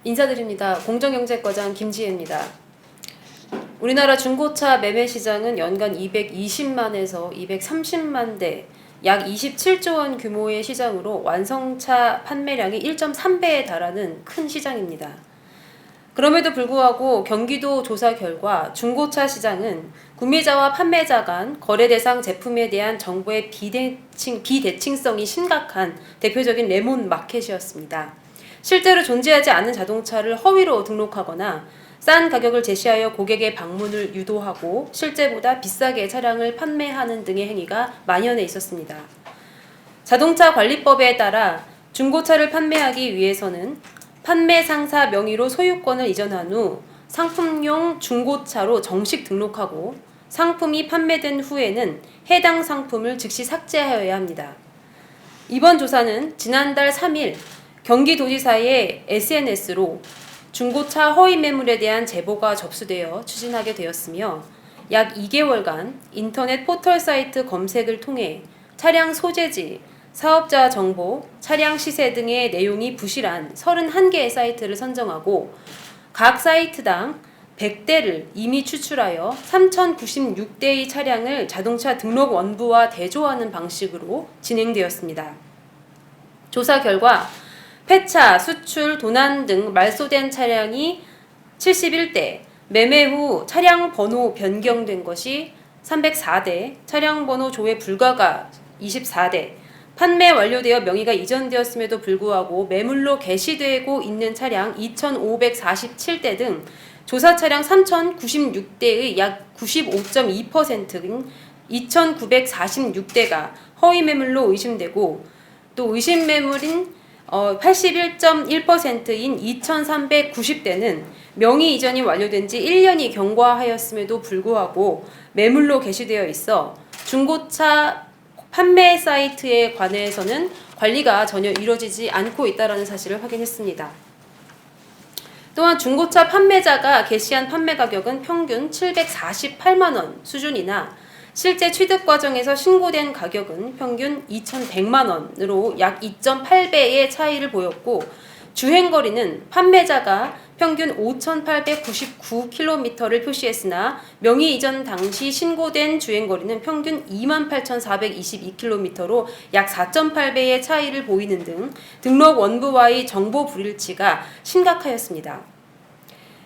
인사드립니다. 공정경제과장 김지혜입니다. 우리나라 중고차 매매 시장은 연간 220만에서 230만 대, 약 27조 원 규모의 시장으로 완성차 판매량이 1.3배에 달하는 큰 시장입니다. 그럼에도 불구하고 경기도 조사 결과 중고차 시장은 구매자와 판매자 간 거래 대상 제품에 대한 정보의 비대칭성이 심각한 대표적인 레몬 마켓이었습니다. 실제로 존재하지 않은 자동차를 허위로 등록하거나 싼 가격을 제시하여 고객의 방문을 유도하고 실제보다 비싸게 차량을 판매하는 등의 행위가 만연해 있었습니다. 자동차 관리법에 따라 중고차를 판매하기 위해서는 판매 상사 명의로 소유권을 이전한 후 상품용 중고차로 정식 등록하고 상품이 판매된 후에는 해당 상품을 즉시 삭제하여야 합니다. 이번 조사는 지난달 3일 경기도지사의 SNS로 중고차 허위 매물에 대한 제보가 접수되어 추진하게 되었으며 약 2개월간 인터넷 포털 사이트 검색을 통해 차량 소재지, 사업자 정보, 차량 시세 등의 내용이 부실한 31개의 사이트를 선정하고 각 사이트당 100대를 이미 추출하여 3,096대의 차량을 자동차 등록 원부와 대조하는 방식으로 진행되었습니다. 조사 결과 폐차, 수출, 도난 등 말소된 차량이 71대, 매매 후 차량 번호 변경된 것이 304대, 차량 번호 조회 불가가 24대, 판매 완료되어 명의가 이전되었음에도 불구하고 매물로 게시되고 있는 차량 2,547대 등 조사 차량 3,096대의 약 95.2%인 2,946대가 허위 매물로 의심되고 또 의심 매물인 81.1%인 2,390대는 명의 이전이 완료된 지 1년이 경과하였음에도 불구하고 매물로 게시되어 있어 중고차 판매 사이트에 관해서는 관리가 전혀 이루어지지 않고 있다는 사실을 확인했습니다. 또한 중고차 판매자가 게시한 판매 가격은 평균 748만 원 수준이나 실제 취득 과정에서 신고된 가격은 평균 2,100만 원으로 약 2.8배의 차이를 보였고 주행거리는 판매자가 평균 5,899km를 표시했으나 명의 이전 당시 신고된 주행거리는 평균 28,422km로 약 4.8배의 차이를 보이는 등 등록 원부와의 정보 불일치가 심각하였습니다.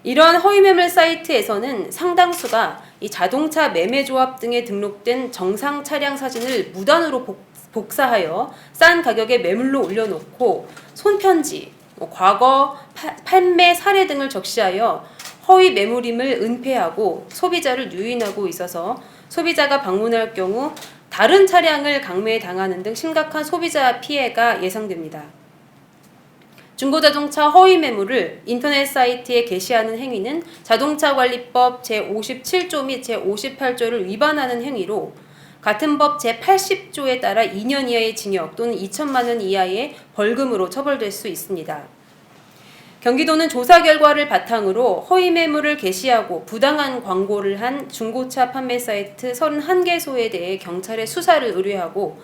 이러한 허위매물 사이트에서는 상당수가 이 자동차 매매조합 등에 등록된 정상 차량 사진을 무단으로 복사하여 싼 가격에 매물로 올려놓고 손편지, 과거 판매 사례 등을 적시하여 허위 매물임을 은폐하고 소비자를 유인하고 있어서 소비자가 방문할 경우 다른 차량을 강매당하는 등 심각한 소비자 피해가 예상됩니다. 중고자동차 허위 매물을 인터넷 사이트에 게시하는 행위는 자동차관리법 제57조 및 제58조를 위반하는 행위로 같은 법 제80조에 따라 2년 이하의 징역 또는 2천만 원 이하의 벌금으로 처벌될 수 있습니다. 경기도는 조사 결과를 바탕으로 허위 매물을 게시하고 부당한 광고를 한 중고차 판매 사이트 31개소에 대해 경찰에 수사를 의뢰하고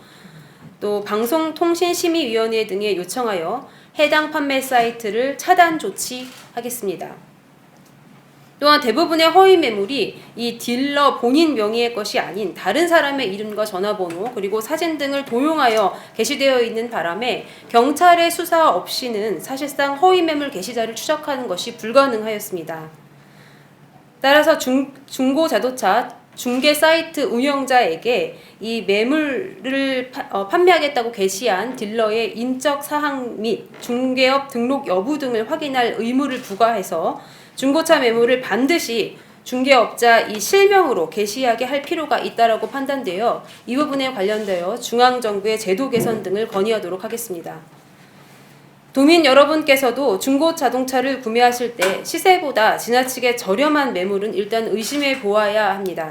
또 방송통신심의위원회 등에 요청하여 해당 판매 사이트를 차단 조치하겠습니다. 또한 대부분의 허위 매물이 이 딜러 본인 명의의 것이 아닌 다른 사람의 이름과 전화번호 그리고 사진 등을 도용하여 게시되어 있는 바람에 경찰의 수사 없이는 사실상 허위 매물 게시자를 추적하는 것이 불가능하였습니다. 따라서 중고 자동차 중개 사이트 운영자에게 이 매물을 판매하겠다고 게시한 딜러의 인적 사항 및 중개업 등록 여부 등을 확인할 의무를 부과해서 중고차 매물을 반드시 중개업자 이 실명으로 게시하게 할 필요가 있다라고 판단되어 이 부분에 관련되어 중앙정부의 제도 개선 등을 건의하도록 하겠습니다. 도민 여러분께서도 중고 자동차를 구매하실 때 시세보다 지나치게 저렴한 매물은 일단 의심해 보아야 합니다.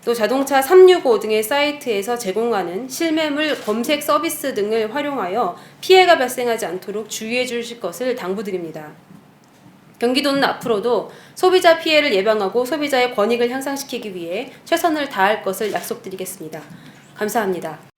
또 자동차 365 등의 사이트에서 제공하는 실매물 검색 서비스 등을 활용하여 피해가 발생하지 않도록 주의해 주실 것을 당부드립니다. 경기도는 앞으로도 소비자 피해를 예방하고 소비자의 권익을 향상시키기 위해 최선을 다할 것을 약속드리겠습니다. 감사합니다.